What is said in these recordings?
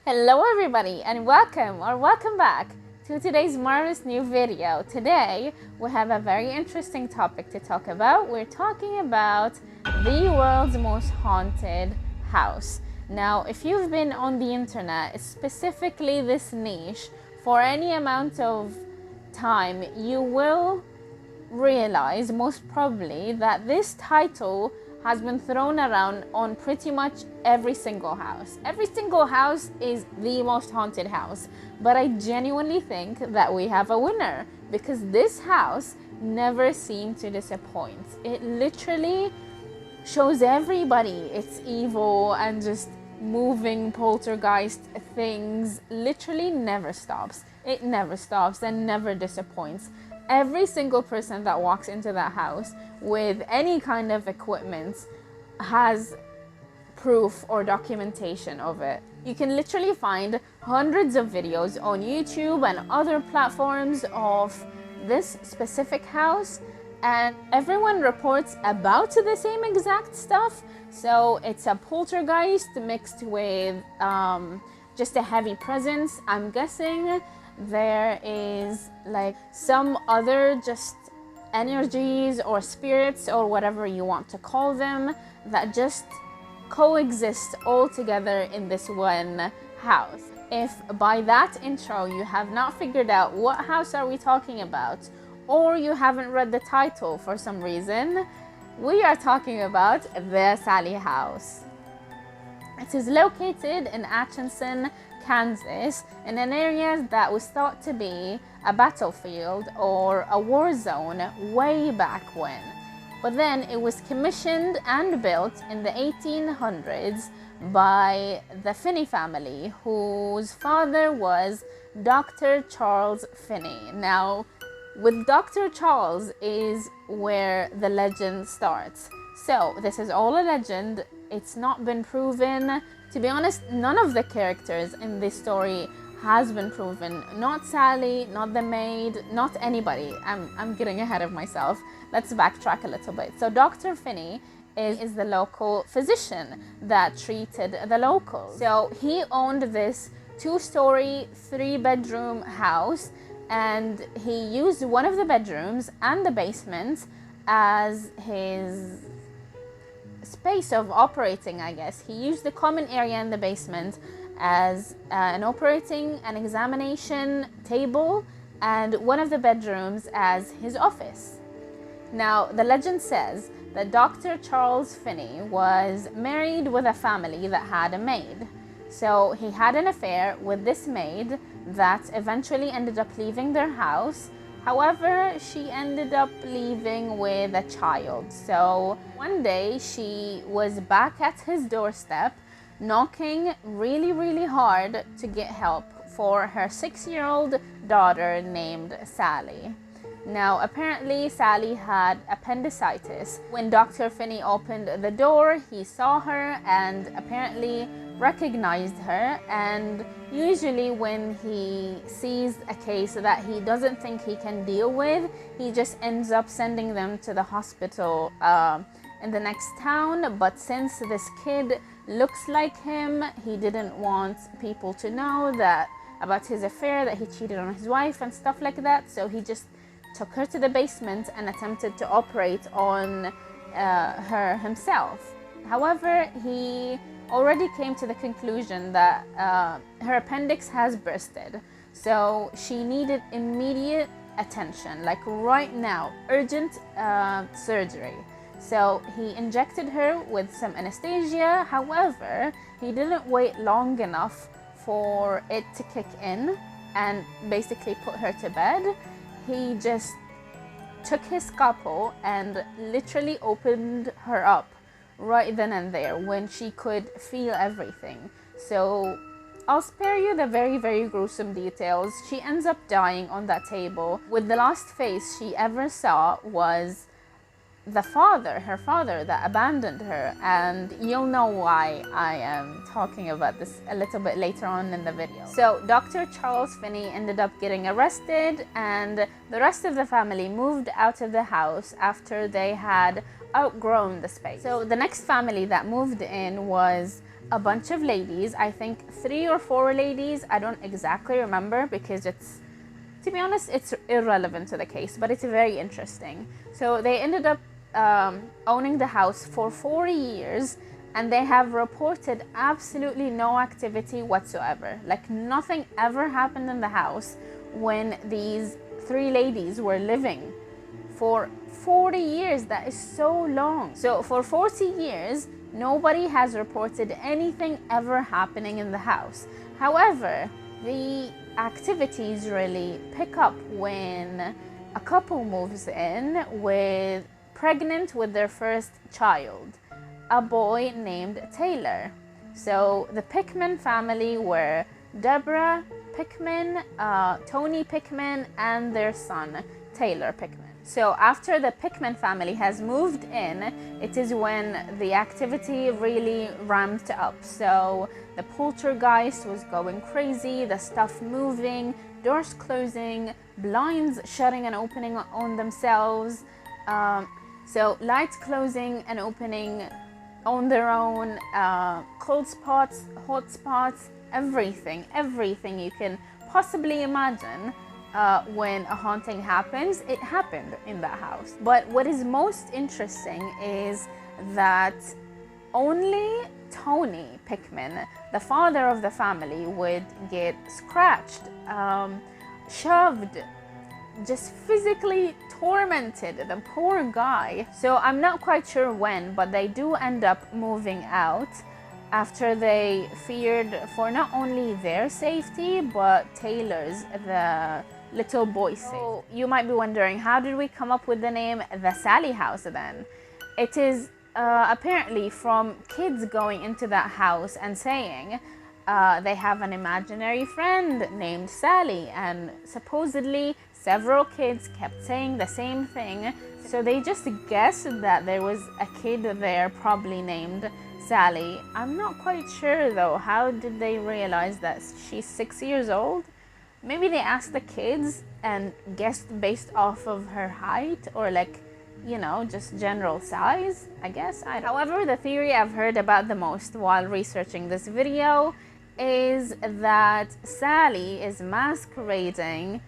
Hello everybody and welcome back to today's marvelous new video. Today we have a very interesting topic to talk about. We're talking about the world's most haunted house. Now, if you've been on the internet, specifically this niche, for any amount of time, you will realize most probably that this title has been thrown around on pretty much every single house. Every single house is the most haunted house, but I genuinely think that we have a winner because this house never seemed to disappoint. It literally shows everybody it's evil and just moving poltergeist things. Literally never stops. It never stops and never disappoints. Every single person that walks into that house with any kind of equipment has proof or documentation of it. You can literally find hundreds of videos on YouTube and other platforms of this specific house, and everyone reports about the same exact stuff. So it's a poltergeist mixed with just a heavy presence. I'm guessing there is like some other just energies or spirits or whatever you want to call them that just coexist all together in this one house. If by that intro you have not figured out what house are we talking about, or you haven't read the title for some reason, we are talking about the Sallie House. It is located in Atchison, Kansas, in an area that was thought to be a battlefield or a war zone way back when. But then it was commissioned and built in the 1800s by the Finney family, whose father was Dr. Charles Finney. Now, with Dr. Charles is where the legend starts. So this is all a legend. It's not been proven. To be honest, none of the characters in this story has been proven. Not Sally, not the maid, not anybody. I'm getting ahead of myself. Let's backtrack a little bit. So Dr. Finney is the local physician that treated the locals. So he owned this 2-story, 3-bedroom house, and he used one of the bedrooms and the basement as his space of operating, I guess. He used the common area in the basement as an examination table, and one of the bedrooms as his office. Now, the legend says that Dr. Charles Finney was married with a family that had a maid. So he had an affair with this maid that eventually ended up leaving their house. However, she ended up leaving with a child. So one day she was back at his doorstep, knocking really, really hard to get help for her 6-year-old daughter named Sally. Now, apparently Sally had appendicitis. When Dr. Finney opened the door, he saw her and apparently recognized her, and usually when he sees a case that he doesn't think he can deal with, he just ends up sending them to the hospital in the next town. But since this kid looks like him, he didn't want people to know that about his affair, that he cheated on his wife and stuff like that, so he just took her to the basement and attempted to operate on her himself. However, he already came to the conclusion that her appendix has bursted, so she needed immediate attention, like right now, urgent surgery. So he injected her with some anesthesia. However, he didn't wait long enough for it to kick in and basically put her to bed. He just took his scalpel and literally opened her up right then and there when she could feel everything. So I'll spare you the very, very gruesome details. She ends up dying on that table, with the last face she ever saw was her father that abandoned her, and you'll know why I am talking about this a little bit later on in the video. So Dr. Charles Finney ended up getting arrested, and the rest of the family moved out of the house after they had outgrown the space. So the next family that moved in was a bunch of ladies, I think 3 or 4 ladies, I don't exactly remember because it's, to be honest, it's irrelevant to the case, but it's very interesting. So they ended up owning the house for 40 years, and they have reported absolutely no activity whatsoever. Like nothing ever happened in the house when these 3 ladies were living for 40 years. That is so long. So for 40 years, nobody has reported anything ever happening in the house. However, the activities really pick up when a couple moves in pregnant with their first child, a boy named Taylor. So the Pickman family were Deborah Pickman, Tony Pickman, and their son Taylor Pickman. So after the Pickman family has moved in, it is when the activity really ramped up. So the poltergeist was going crazy, the stuff moving, doors closing, blinds shutting and opening on themselves. So lights closing and opening on their own, cold spots, hot spots, everything you can possibly imagine. When a haunting happens, it happened in that house. But what is most interesting is that only Tony Pickman, the father of the family, would get scratched, shoved, just physically tormented, the poor guy. So I'm not quite sure when, but they do end up moving out after they feared for not only their safety, but Taylor's, the little boy safety. So you might be wondering, how did we come up with the name the Sallie House then? It is apparently from kids going into that house and saying they have an imaginary friend named Sally, and supposedly several kids kept saying the same thing. So they just guessed that there was a kid there probably named Sally. I'm not quite sure though, how did they realize that she's 6 years old? Maybe they asked the kids and guessed based off of her height, or like, you know, just general size, I guess. However, the theory I've heard about the most while researching this video is that Sally is masquerading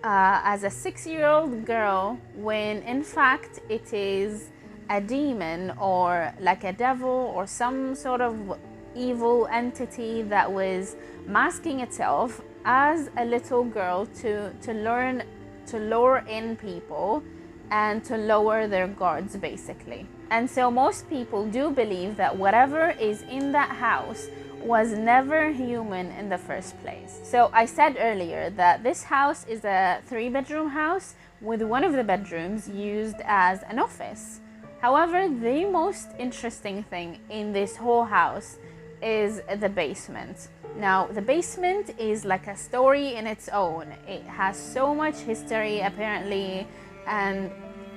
as a 6-year-old girl when in fact it is a demon, or like a devil or some sort of evil entity that was masking itself as a little girl to lure in people and to lower their guards basically. And so most people do believe that whatever is in that house was never human in the first place. So I said earlier that this house is a 3-bedroom house with one of the bedrooms used as an office. However, the most interesting thing in this whole house is the basement. Now, the basement is like a story in its own. It has so much history apparently, and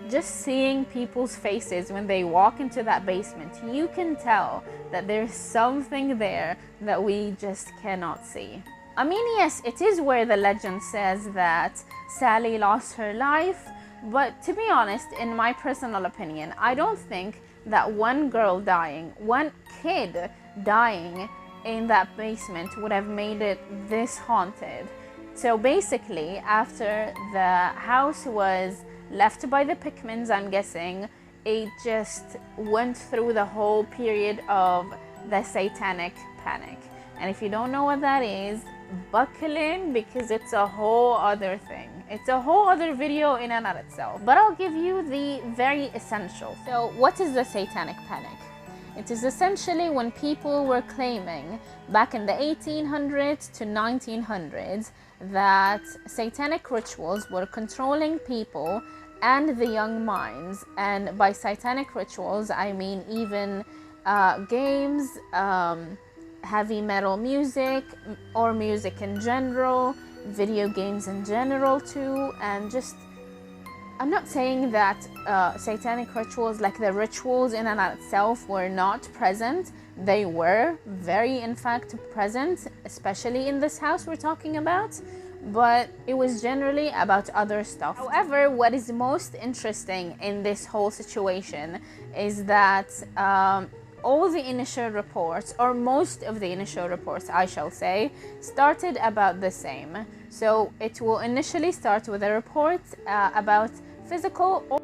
just seeing people's faces when they walk into that basement, you can tell that there's something there that we just cannot see. I mean, yes, it is where the legend says that Sally lost her life, but to be honest, in my personal opinion, I don't think that one girl dying, one kid dying in that basement would have made it this haunted. So basically, after the house was left by the Pickmans, I'm guessing, it just went through the whole period of the Satanic Panic. And if you don't know what that is, buckle in, because it's a whole other thing. It's a whole other video in and of itself. But I'll give you the very essential. So what is the Satanic Panic? It is essentially when people were claiming back in the 1800s to 1900s that satanic rituals were controlling people and the young minds. And by satanic rituals, I mean even games, heavy metal music, or music in general, video games in general too, and just, I'm not saying that satanic rituals, like the rituals in and of itself, were not present. They were very, in fact, present, especially in this house we're talking about, but it was generally about other stuff. However, what is most interesting in this whole situation is that all the initial reports, or most of the initial reports, I shall say, started about the same. So it will initially start with a report about physical or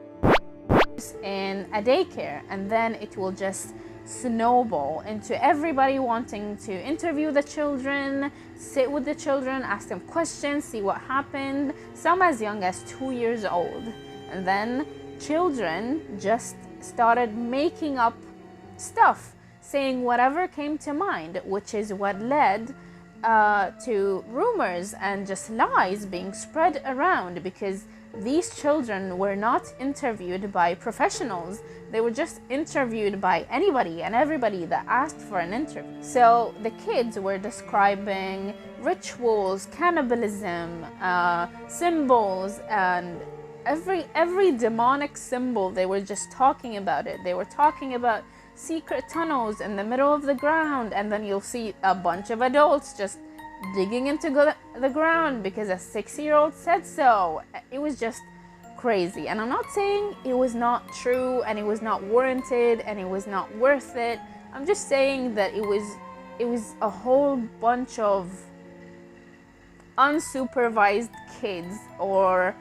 in a daycare, and then it will just snowball into everybody wanting to interview the children, sit with the children, ask them questions, see what happened, some as young as 2 years old. And then children just started making up stuff, saying whatever came to mind, which is what led to rumors and just lies being spread around, because these children were not interviewed by professionals. They were just interviewed by anybody and everybody that asked for an interview. So the kids were describing rituals, cannibalism, symbols, and every demonic symbol. They were just talking about it. They were talking about secret tunnels in the middle of the ground, and then you'll see a bunch of adults just digging into the ground because a 6-year-old said so. It was just crazy. And I'm not saying it was not true and it was not warranted and it was not worth it. I'm just saying that it was a whole bunch of unsupervised kids, or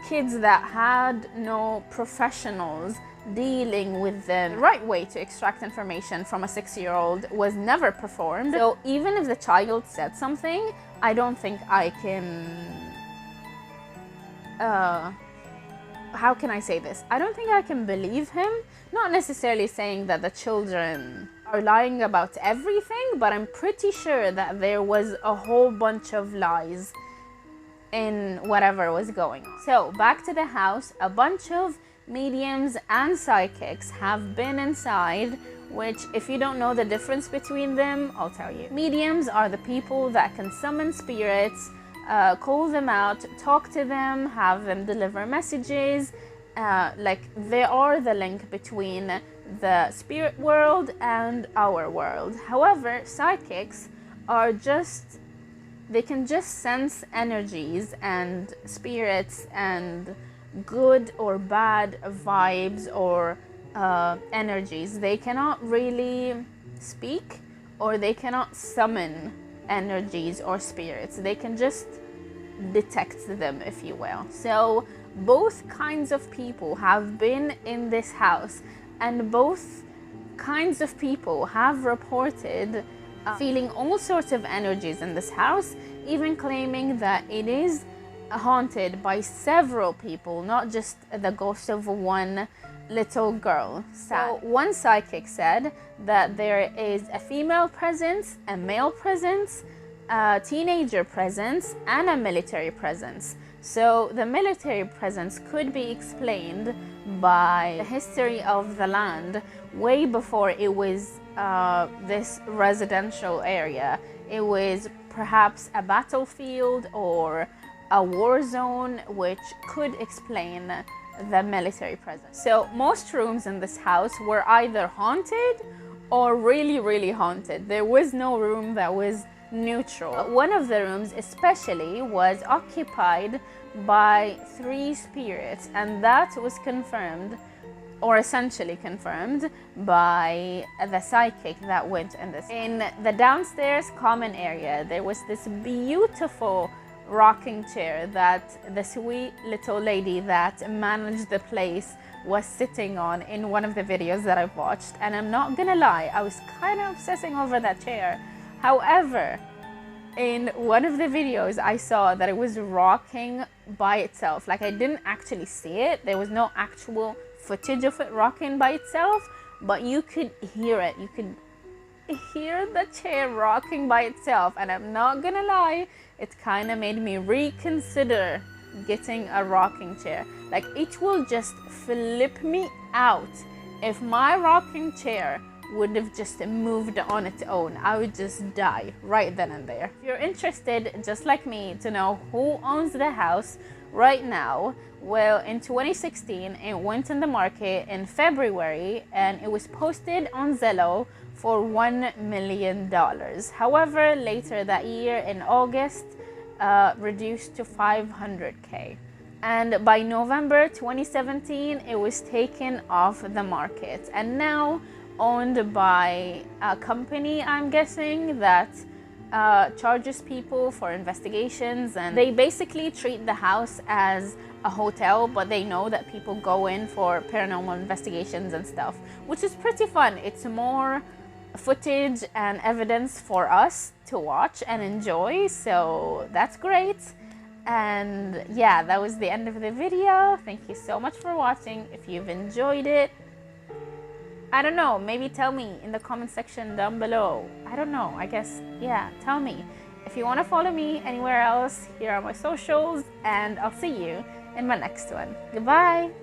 kids that had no professionals dealing with them. The right way to extract information from a 6-year-old was never performed. So even if the child said something, I don't think I can how can I say this? I don't think I can believe him. Not necessarily saying that the children are lying about everything, but I'm pretty sure that there was a whole bunch of lies in whatever was going on. So back to the house, a bunch of mediums and psychics have been inside, which, if you don't know the difference between them, I'll tell you. Mediums are the people that can summon spirits, call them out, talk to them, have them deliver messages. Like, they are the link between the spirit world and our world. However, psychics are just, they can just sense energies and spirits and good or bad vibes or energies. They cannot really speak, or they cannot summon energies or spirits. They can just detect them, if you will. So both kinds of people have been in this house, and both kinds of people have reported feeling all sorts of energies in this house, even claiming that it is haunted by several people, not just the ghost of one little girl. So one psychic said that there is a female presence, a male presence, a teenager presence, and a military presence. So the military presence could be explained by the history of the land way before it was this residential area. It was perhaps a battlefield or a war zone, which could explain the military presence. So most rooms in this house were either haunted or really, really haunted. There was no room that was neutral. One of the rooms especially was occupied by 3 spirits, and that was confirmed, or essentially confirmed, by the psychic that went in this. In the downstairs common area, there was this beautiful rocking chair that the sweet little lady that managed the place was sitting on in one of the videos that I've watched. And I'm not gonna lie, I was kind of obsessing over that chair. However, in one of the videos, I saw that it was rocking by itself. Like, I didn't actually see it. There was no actual footage of it rocking by itself, but you could hear it. You could hear the chair rocking by itself. And I'm not gonna lie, it kind of made me reconsider getting a rocking chair. Like, it will just flip me out if my rocking chair would have just moved on its own. I would just die right then and there. If you're interested, just like me, to know who owns the house right now, well, in 2016, it went in the market in February, and it was posted on Zillow for $1 million. However, later that year, in August, reduced to $500K. And by November 2017, it was taken off the market. And now owned by a company, I'm guessing, that charges people for investigations, and they basically treat the house as a hotel, but they know that people go in for paranormal investigations and stuff, which is pretty fun. It's more footage and evidence for us to watch and enjoy, so that's great. And yeah, that was the end of the video. Thank you so much for watching. If you've enjoyed it, I don't know, maybe tell me in the comment section down below. I don't know, I guess, yeah, tell me. If you want to follow me anywhere else, here are my socials, and I'll see you in my next one. Goodbye!